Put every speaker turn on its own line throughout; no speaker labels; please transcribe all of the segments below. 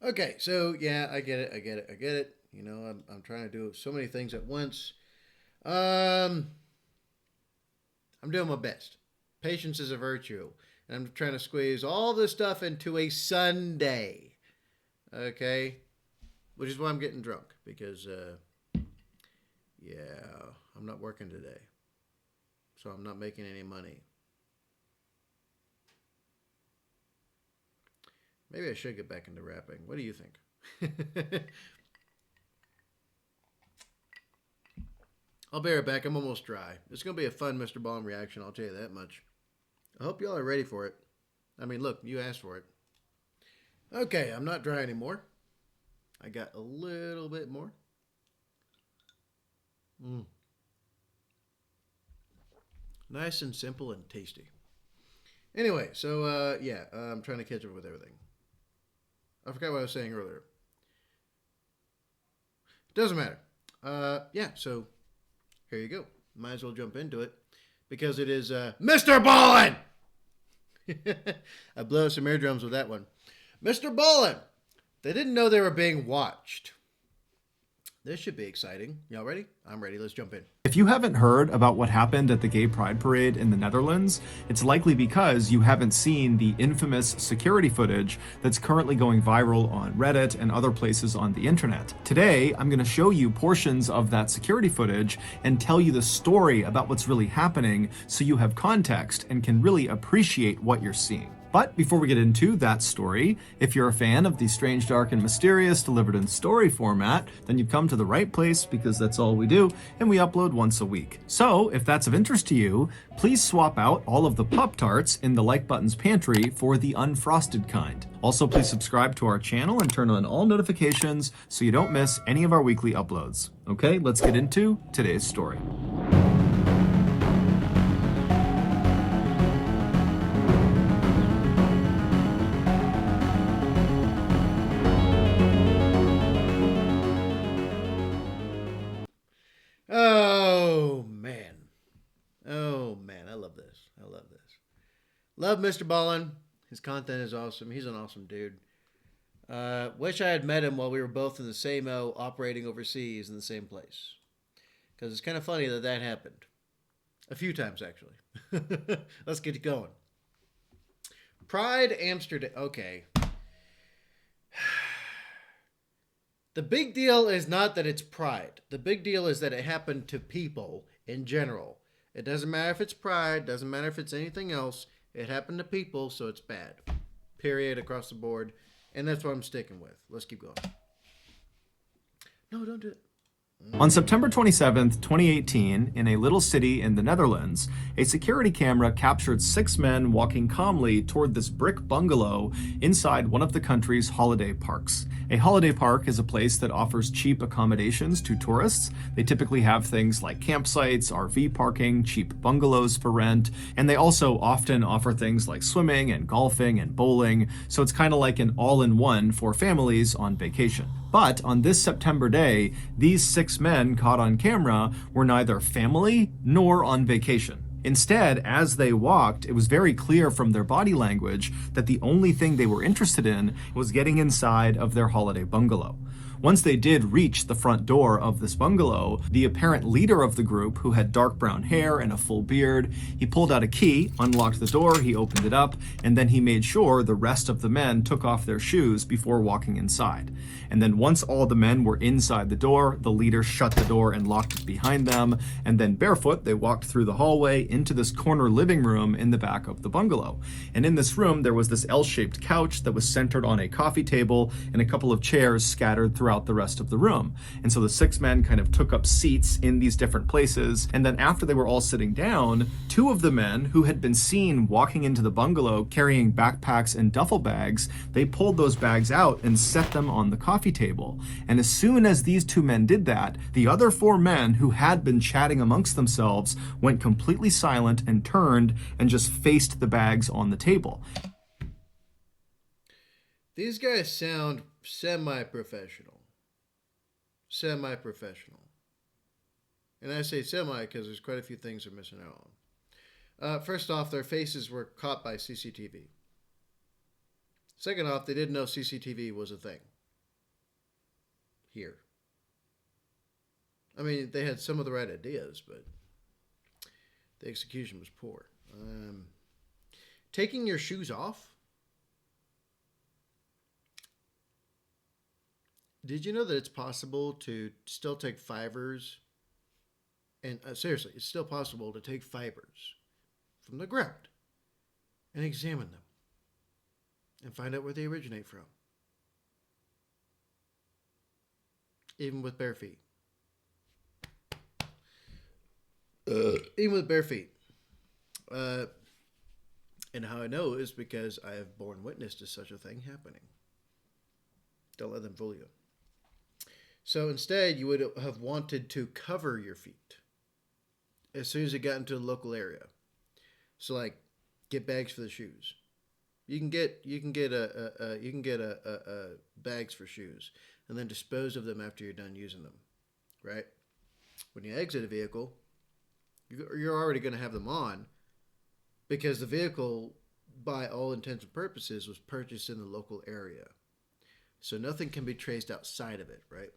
Okay, so yeah, I get it. I get it. I get it. You know, I'm trying to do so many things at once. Um, I'm doing my best. Patience is a virtue, and I'm trying to squeeze all this stuff into a Sunday. Okay, which is why I'm getting drunk because yeah, I'm not working today, so I'm not making any money. Maybe I should get back into rapping. What do you think? I'll be right back. I'm almost dry. It's going to be a fun MrBallen reaction, I'll tell you that much. I hope y'all are ready for it. I mean, look, you asked for it. Okay, I'm not dry anymore. I got a little bit more. Mm. Nice and simple and tasty. Anyway, so yeah, I'm trying to catch up with everything. I forgot what I was saying earlier. Doesn't matter. Yeah, so here you go. Might as well jump into it because it is MrBallen! I blew some eardrums with that one. MrBallen! They didn't know they were being watched. This should be exciting. Y'all ready? I'm ready. Let's jump in.
If you haven't heard about what happened at the Gay Pride Parade in the Netherlands, it's likely because you haven't seen the infamous security footage that's currently going viral on Reddit and other places on the internet. Today, I'm going to show you portions of that security footage and tell you the story about what's really happening so you have context and can really appreciate what you're seeing. But before we get into that story, if you're a fan of the strange, dark, and mysterious delivered in story format, then you've come to the right place because that's all we do, and we upload once a week. So, if that's of interest to you, please swap out all of the Pop-Tarts in the like button's pantry for the unfrosted kind. Also, please subscribe to our channel and turn on all notifications so you don't miss any of our weekly uploads. Okay, let's get into today's story.
Oh, man. Oh, man. I love this. I love this. Love MrBallen. His content is awesome. He's an awesome dude. Wish I had met him while we were both in the same O operating overseas in the same place. Because it's kind of funny that that happened. A few times, actually. Let's get it going. Pride Amsterdam. Okay. The big deal is not that it's pride. The big deal is that it happened to people in general. It doesn't matter if it's pride, doesn't matter if it's anything else. It happened to people, so it's bad. Period, across the board. And that's what I'm sticking with. Let's keep going. No, don't do it.
On September 27th, 2018, in a little city in the Netherlands, a security camera captured 6 men walking calmly toward this brick bungalow inside one of the country's holiday parks. A holiday park is a place that offers cheap accommodations to tourists. They typically have things like campsites, RV parking, cheap bungalows for rent, and they also often offer things like swimming and golfing and bowling, so it's kind of like an all-in-one for families on vacation. But on this September day, these 6 men caught on camera were neither family nor on vacation. Instead, as they walked, it was very clear from their body language that the only thing they were interested in was getting inside of their holiday bungalow. Once they did reach the front door of this bungalow, the apparent leader of the group, who had dark brown hair and a full beard, he pulled out a key, unlocked the door, he opened it up, and then he made sure the rest of the men took off their shoes before walking inside. And then once all the men were inside the door, the leader shut the door and locked it behind them, and then barefoot they walked through the hallway into this corner living room in the back of the bungalow. And in this room there was this L-shaped couch that was centered on a coffee table and a couple of chairs scattered throughout the rest of the room. And so the 6 men kind of took up seats in these different places, and then after they were all sitting down, 2 of the men who had been seen walking into the bungalow carrying backpacks and duffel bags, they pulled those bags out and set them on the coffee table. And as soon as these 2 men did that, the other 4 men who had been chatting amongst themselves went completely silent and turned and just faced the bags on the table.
These guys sound semi-professional. Semi-professional. And I say semi because there's quite a few things they're missing out on. First off, their faces were caught by CCTV. Second off, they didn't know CCTV was a thing here. I mean, they had some of the right ideas, but the execution was poor. Taking your shoes off. Did you know that it's possible to still take fibers? And seriously, it's still possible to take fibers from the ground and examine them and find out where they originate from. Even with bare feet. Even with bare feet. And how I know is because I have borne witness to such a thing happening. Don't let them fool you. So instead, you would have wanted to cover your feet as soon as you got into the local area. So, like, get bags for the shoes. You can get bags for shoes, and then dispose of them after you're done using them, right? When you exit a vehicle, you're already going to have them on, because the vehicle, by all intents and purposes, was purchased in the local area. So nothing can be traced outside of it, right?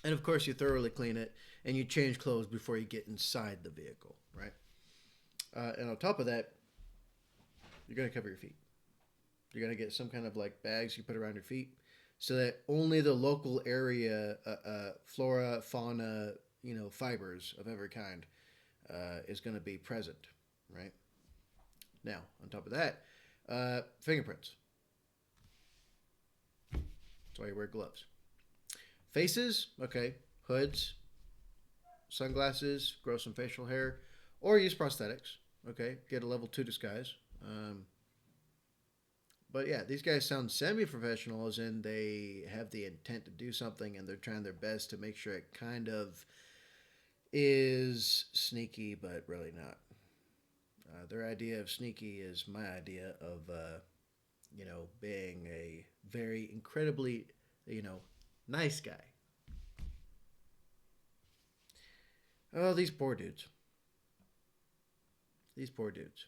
And of course, you thoroughly clean it, and you change clothes before you get inside the vehicle, right? And on top of that, you're going to cover your feet. You're going to get some kind of like bags you put around your feet, so that only the local area flora, fauna, fibers of every kind is going to be present, right? Now, on top of that, fingerprints. That's why you wear gloves. Faces, okay, hoods, sunglasses, grow some facial hair, or use prosthetics, okay, get a level 2 disguise. But yeah, these guys sound semi-professional, as in they have the intent to do something and they're trying their best to make sure it kind of is sneaky, but really not. Their idea of sneaky is my idea of, being a very incredibly, nice guy. Oh, these poor dudes. These poor dudes.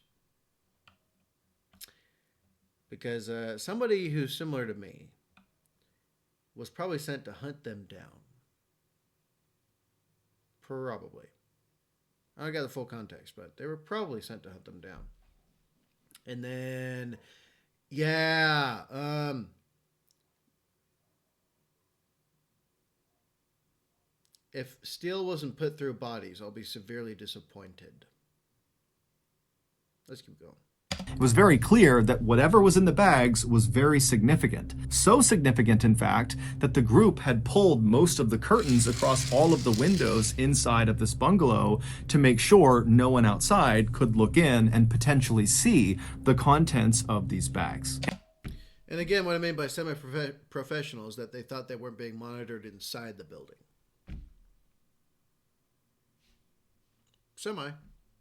Because somebody who's similar to me was probably sent to hunt them down. Probably. I don't got the full context, but they were probably sent to hunt them down. And then, yeah, if steel wasn't put through bodies, I'll be severely disappointed. Let's keep going.
It was very clear that whatever was in the bags was very significant. So significant, in fact, that the group had pulled most of the curtains across all of the windows inside of this bungalow to make sure no one outside could look in and potentially see the contents of these bags.
And again, what I mean by semi-professional is that they thought they weren't being monitored inside the building. Semi.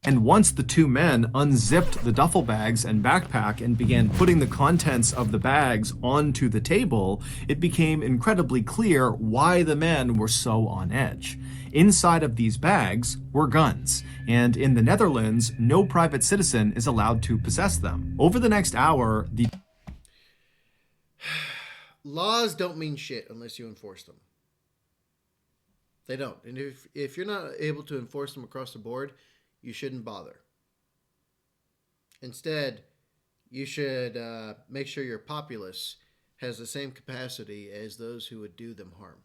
And once the two men unzipped the duffel bags and backpack and began putting the contents of the bags onto the table, it became incredibly clear why the men were so on edge. Inside of these bags were guns, and in the Netherlands, no private citizen is allowed to possess them. Over the next hour, the
laws don't mean shit unless you enforce them. They don't. And if you're not able to enforce them across the board, you shouldn't bother. Instead, you should make sure your populace has the same capacity as those who would do them harm.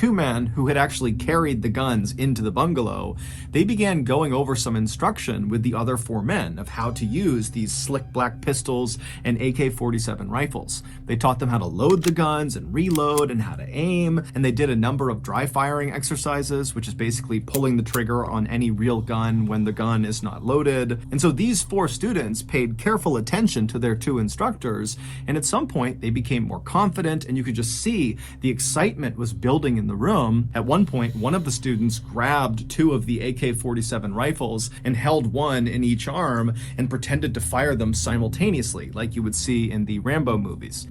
two men who had actually carried the guns into the bungalow, they began going over some instruction with the other four men of how to use these slick black pistols and AK-47 rifles. They taught them how to load the guns and reload and how to aim, and they did a number of dry firing exercises, which is basically pulling the trigger on any real gun when the gun is not loaded. And so these four students paid careful attention to their two instructors, and at some point they became more confident, and you could just see the excitement was building in the room. At one point, one of the students grabbed two of the AK-47 rifles and held one in each arm and pretended to fire them simultaneously, like you would see in the Rambo movies.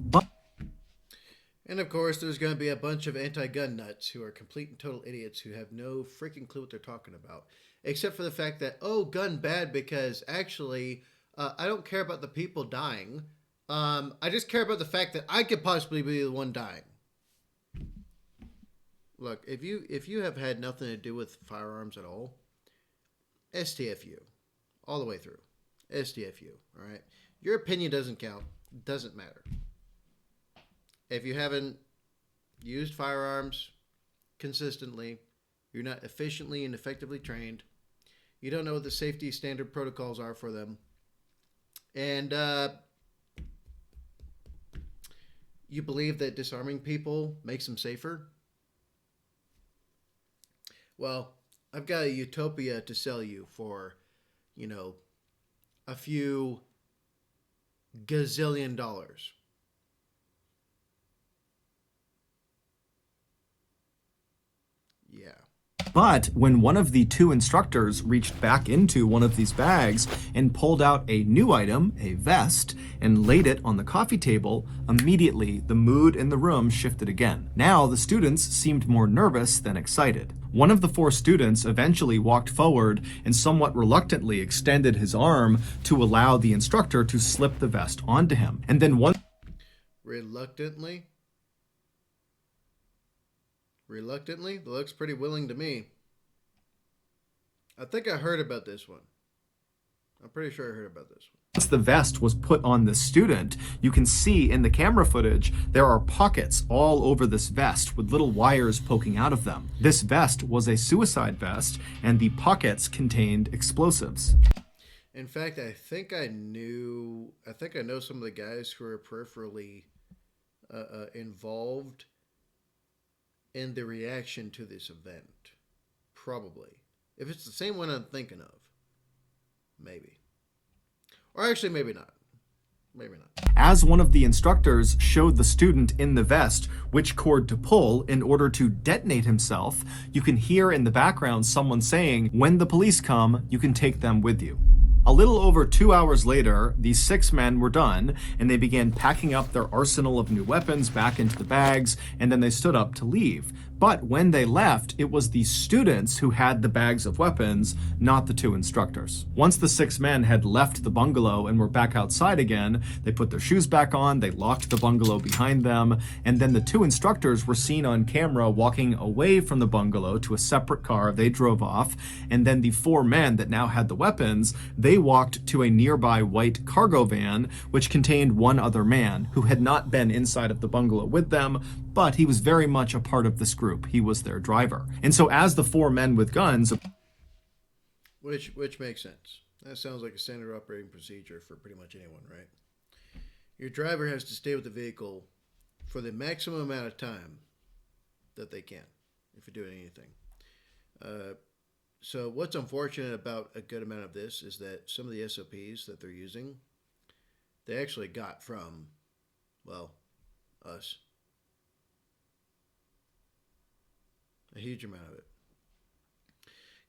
And of course, there's going to be a bunch of anti-gun nuts who are complete and total idiots who have no freaking clue what they're talking about. Except for the fact that, oh, gun bad because actually I don't care about the people dying. I just care about the fact that I could possibly be the one dying. Look, if you have had nothing to do with firearms at all, STFU, all the way through, STFU. All right, your opinion doesn't count. Doesn't matter. If you haven't used firearms consistently, you're not efficiently and effectively trained. You don't know what the safety standard protocols are for them, and you believe that disarming people makes them safer. Well, I've got a utopia to sell you for, you know, a few gazillion dollars. Yeah.
But when one of the two instructors reached back into one of these bags and pulled out a new item, a vest, and laid it on the coffee table, immediately the mood in the room shifted again. Now the students seemed more nervous than excited. One of the four students eventually walked forward and somewhat reluctantly extended his arm to allow the instructor to slip the vest onto him. And then one
Reluctantly? Reluctantly? That looks pretty willing to me. I think I heard about this one. I'm pretty sure I heard about this one.
Once the vest was put on the student, you can see in the camera footage there are pockets all over this vest with little wires poking out of them. This vest was a suicide vest, and the pockets contained explosives.
In fact, I think I know some of the guys who are peripherally involved in the reaction to this event. Probably. If it's the same one I'm thinking of. Maybe. Or actually, maybe not. Maybe not.
As one of the instructors showed the student in the vest which cord to pull in order to detonate himself, you can hear in the background someone saying, "When the police come, you can take them with you." A little over 2 hours later, these 6 men were done, and they began packing up their arsenal of new weapons back into the bags, and then they stood up to leave. But when they left, it was the students who had the bags of weapons, not the 2 instructors. Once the 6 men had left the bungalow and were back outside again, they put their shoes back on, they locked the bungalow behind them, and then the 2 instructors were seen on camera walking away from the bungalow to a separate car. They drove off, and then the 4 men that now had the weapons, they walked to a nearby white cargo van, which contained 1 other man who had not been inside of the bungalow with them, but he was very much a part of this group. He was their driver. And so as the 4 men with guns...
Which makes sense. That sounds like a standard operating procedure for pretty much anyone, right? Your driver has to stay with the vehicle for the maximum amount of time that they can, if you're doing anything. So what's unfortunate about a good amount of this is that some of the SOPs that they're using, they actually got from, well, us. A huge amount of it.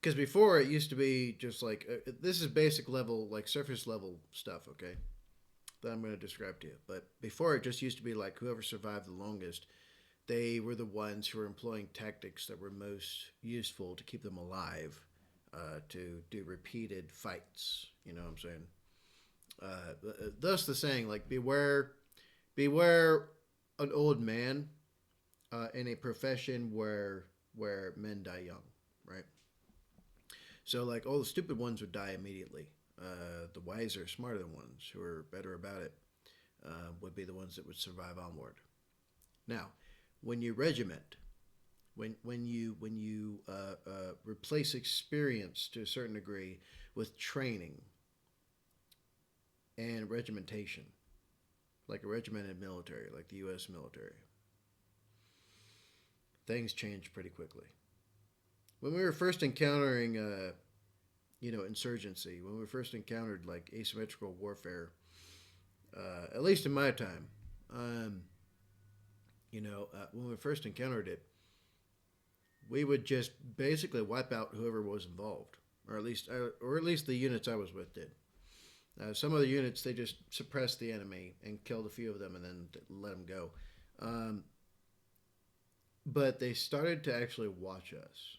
Because before it used to be just like, this is basic level, like surface level stuff, okay? That I'm going to describe to you. But before it just used to be like whoever survived the longest, they were the ones who were employing tactics that were most useful to keep them alive, to do repeated fights. You know what I'm saying? Thus the saying, like, beware an old man in a profession where men die young, right? So, like, all the stupid ones would die immediately. The wiser, smarter ones who are better about it would be the ones that would survive onward. Now, when you regiment, when you replace experience to a certain degree with training and regimentation, like a regimented military, like the U.S. military, things change pretty quickly. When we were first encountering, insurgency, when we first encountered like asymmetrical warfare, at least in my time, when we first encountered it, we would just basically wipe out whoever was involved, or at least the units I was with did. Some other units, they just suppressed the enemy and killed a few of them and then let them go. But they started to actually watch us.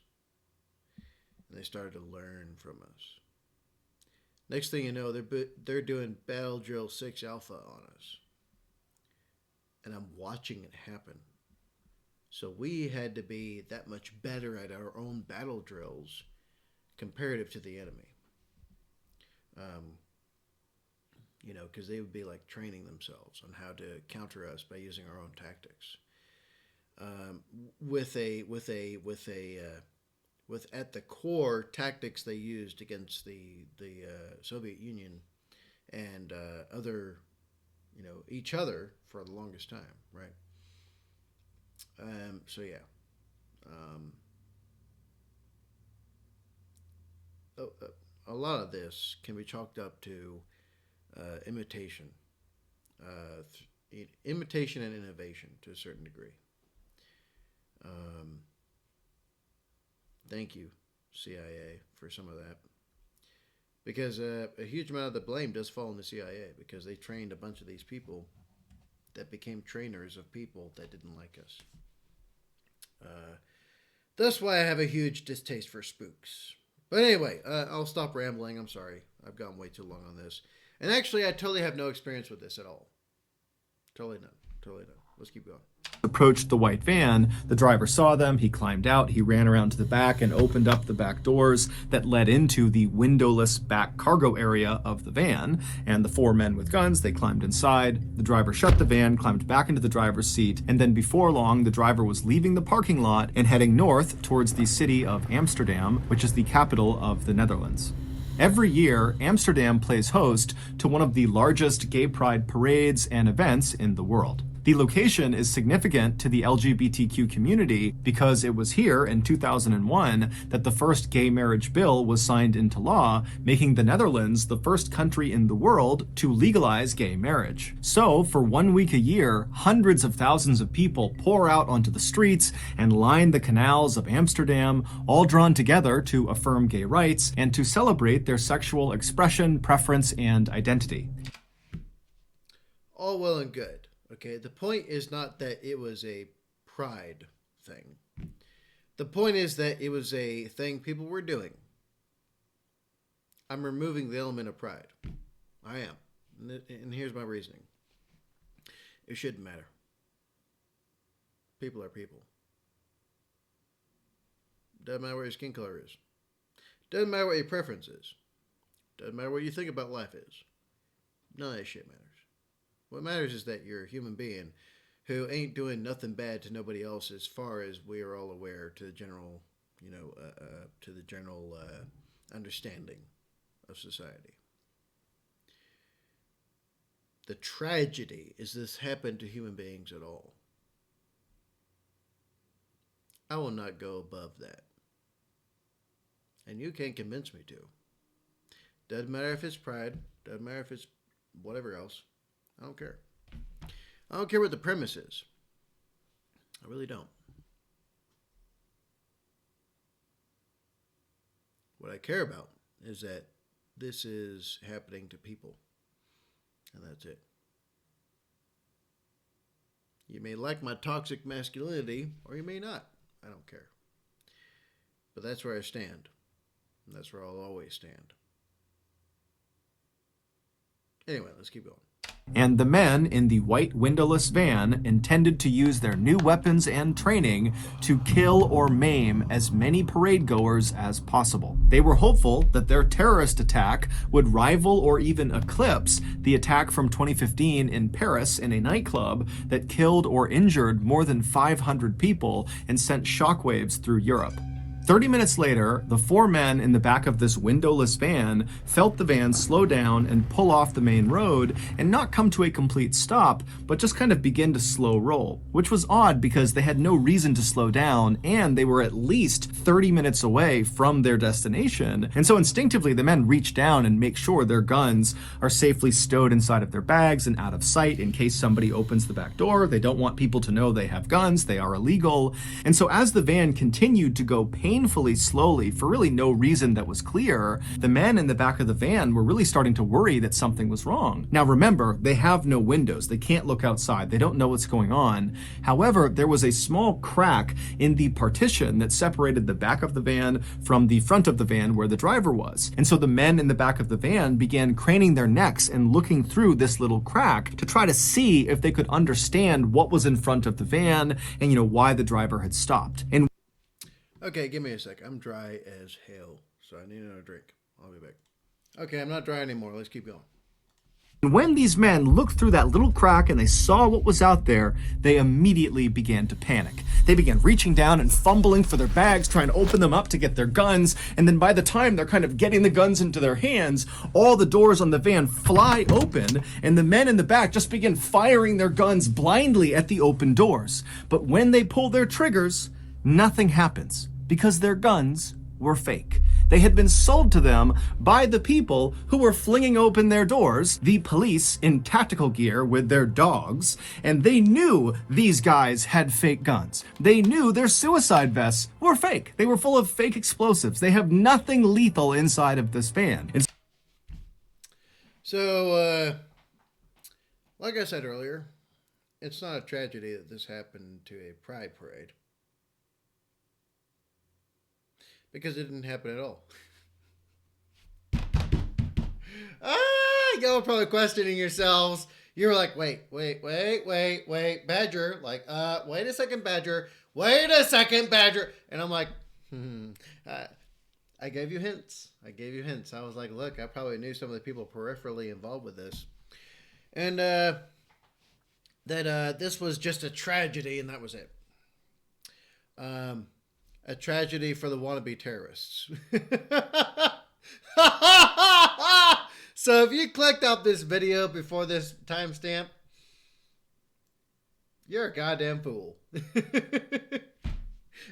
And they started to learn from us. Next thing you know, they're doing Battle Drill 6 Alpha on us. And I'm watching it happen. So we had to be that much better at our own battle drills comparative to the enemy. Because they would be like training themselves on how to counter us by using our own tactics. With at the core tactics they used against the Soviet Union and each other for the longest time, right? A lot of this can be chalked up to imitation, imitation and innovation to a certain degree. Thank you, CIA, for some of that. Because a huge amount of the blame does fall on the CIA because they trained a bunch of these people that became trainers of people that didn't like us. That's why I have a huge distaste for spooks. But anyway, I'll stop rambling. I'm sorry. I've gone way too long on this. And actually, I totally have no experience with this at all. Totally none. Let's keep going.
Approached the white van, the driver saw them, he climbed out, he ran around to the back and opened up the back doors that led into the windowless back cargo area of the van, and the four men with guns, they climbed inside. The driver shut the van, climbed back into the driver's seat, and then before long, the driver was leaving the parking lot and heading north towards the city of Amsterdam, which is the capital of the Netherlands. Every year, Amsterdam plays host to one of the largest gay pride parades and events in the world. The location is significant to the LGBTQ community because it was here in 2001 that the first gay marriage bill was signed into law, making the Netherlands the first country in the world to legalize gay marriage. So, for 1 week a year, hundreds of thousands of people pour out onto the streets and line the canals of Amsterdam, all drawn together to affirm gay rights and to celebrate their sexual expression, preference, and identity.
All well and good. Okay, the point is not that it was a pride thing. The point is that it was a thing people were doing. I'm removing the element of pride. I am. And here's my reasoning. It shouldn't matter. People are people. Doesn't matter what your skin color is. Doesn't matter what your preference is. Doesn't matter what you think about life is. None of that shit matters. What matters is that you're a human being who ain't doing nothing bad to nobody else, as far as we are all aware, to the general, understanding of society. The tragedy is this happened to human beings at all. I will not go above that. And you can't convince me to. Doesn't matter if it's pride. Doesn't matter if it's whatever else. I don't care. I don't care what the premise is. I really don't. What I care about is that this is happening to people. And that's it. You may like my toxic masculinity, or you may not. I don't care. But that's where I stand. And that's where I'll always stand. Anyway, let's keep going.
And the men in the white windowless van intended to use their new weapons and training to kill or maim as many parade goers as possible. They were hopeful that their terrorist attack would rival or even eclipse the attack from 2015 in Paris in a nightclub that killed or injured more than 500 people and sent shockwaves through Europe. 30 minutes later, the four men in the back of this windowless van felt the van slow down and pull off the main road and not come to a complete stop, but just kind of begin to slow roll, which was odd because they had no reason to slow down and they were at least 30 minutes away from their destination. And so instinctively, the men reach down and make sure their guns are safely stowed inside of their bags and out of sight in case somebody opens the back door. They don't want people to know they have guns. They are illegal. And so as the van continued to go painstakingly painfully slowly for really no reason that was clear, the men in the back of the van were really starting to worry that something was wrong. Now remember, they have no windows. They can't look outside. They don't know what's going on. However, there was a small crack in the partition that separated the back of the van from the front of the van where the driver was. And so the men in the back of the van began craning their necks and looking through this little crack to try to see if they could understand what was in front of the van and, why the driver had stopped. And
okay, give me a sec. I'm dry as hell, so I need another drink. I'll be back. Okay, I'm not dry anymore. Let's keep going.
when these men looked through that little crack and they saw what was out there, they immediately began to panic. They began reaching down and fumbling for their bags, trying to open them up to get their guns. And then by the time they're kind of getting the guns into their hands, all the doors on the van fly open and the men in the back just begin firing their guns blindly at the open doors. But when they pull their triggers, nothing happens because their guns were fake. They had been sold to them by the people who were flinging open their doors, the police in tactical gear with their dogs, and they knew these guys had fake guns. They knew their suicide vests were fake. They were full of fake explosives. They have nothing lethal inside of this van.
So, like I said earlier, it's not a tragedy that this happened to a pride parade. Because it didn't happen at all. Y'all are probably questioning yourselves. You're like, wait, Badger. Like, wait a second, Badger. Wait a second, Badger. And I'm like, I gave you hints. I was like, look, I probably knew some of the people peripherally involved with this. And that this was just a tragedy, and that was it. A tragedy for the wannabe terrorists. So if you clicked off this video before this timestamp, you're a goddamn fool.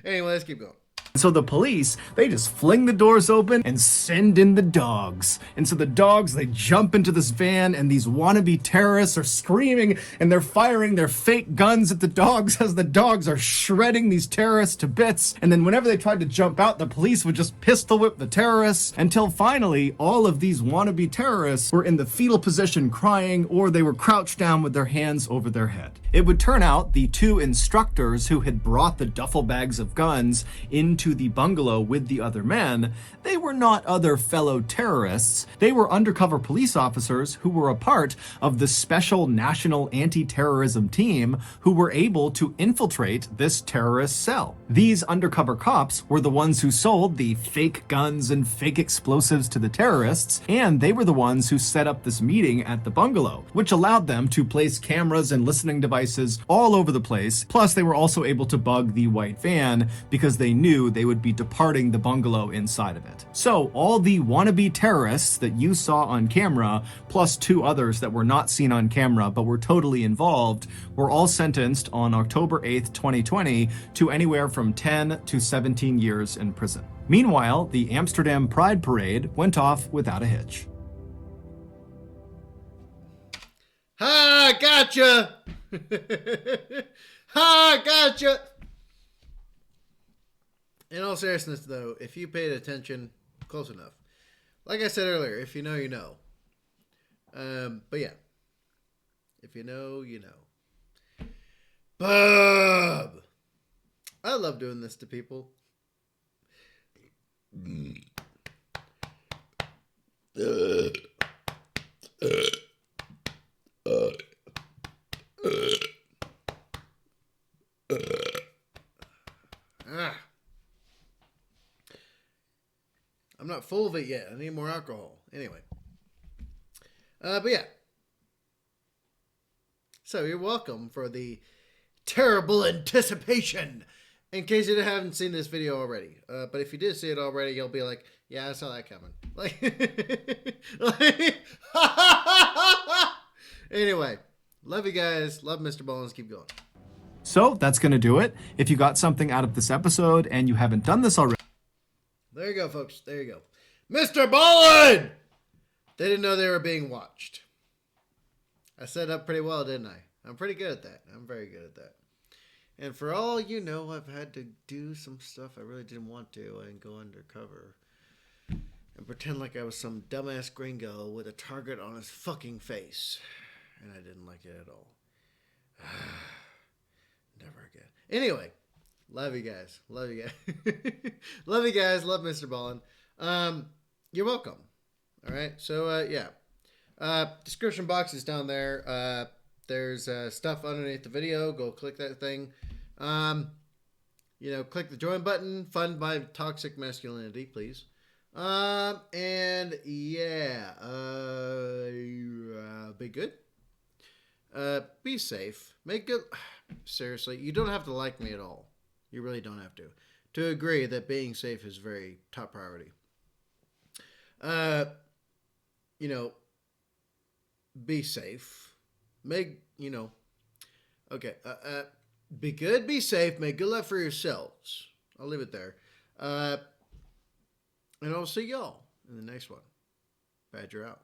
Anyway, let's keep going.
So the police, they just fling the doors open and send in the dogs. And so the dogs, they jump into this van and these wannabe terrorists are screaming and they're firing their fake guns at the dogs as the dogs are shredding these terrorists to bits. And then whenever they tried to jump out, the police would just pistol whip the terrorists until finally all of these wannabe terrorists were in the fetal position crying, or they were crouched down with their hands over their head. It would turn out the two instructors who had brought the duffel bags of guns into the bungalow with the other men, they were not other fellow terrorists. They were undercover police officers who were a part of the special national anti-terrorism team who were able to infiltrate this terrorist cell. These undercover cops were the ones who sold the fake guns and fake explosives to the terrorists, and they were the ones who set up this meeting at the bungalow, which allowed them to place cameras and listening devices all over the place. Plus, they were also able to bug the white van because they knew they would be departing the bungalow inside of it. So all the wannabe terrorists that you saw on camera, plus two others that were not seen on camera but were totally involved, were all sentenced on October 8th, 2020 to anywhere from 10 to 17 years in prison. Meanwhile, the Amsterdam Pride Parade went off without a hitch.
Ha, gotcha! Ha, gotcha! In all seriousness, though, if you paid attention close enough, like I said earlier, if you know, you know. But yeah, if you know, you know. Bub! I love doing this to people. I'm not full of it yet. I need more alcohol. Anyway. But yeah. So you're welcome for the terrible anticipation. In case you haven't seen this video already. But if you did see it already, you'll be like, yeah, I saw that coming. Anyway. Love you guys. Love MrBallen. Let's keep going.
So that's going to do it. If you got something out of this episode and you haven't done this already,
there you go, folks. There you go. MrBallen! They didn't know they were being watched. I set up pretty well, didn't I? I'm pretty good at that. I'm very good at that. And for all you know, I've had to do some stuff I really didn't want to and go undercover and pretend like I was some dumbass gringo with a target on his fucking face. And I didn't like it at all. Never again. Anyway, love you guys. Love you guys. Love you guys. Love MrBallen. You're welcome. All right. So, yeah. Description box is down there. There's stuff underneath the video. Go click that thing. Click the join button. Fund by toxic masculinity, please. And yeah, be good. Be safe. Make good. Seriously, you don't have to like me at all. You really don't have to agree that being safe is very top priority. Be safe. Okay. Be good, be safe, make good luck for yourselves. I'll leave it there. And I'll see y'all in the next one. Badger out.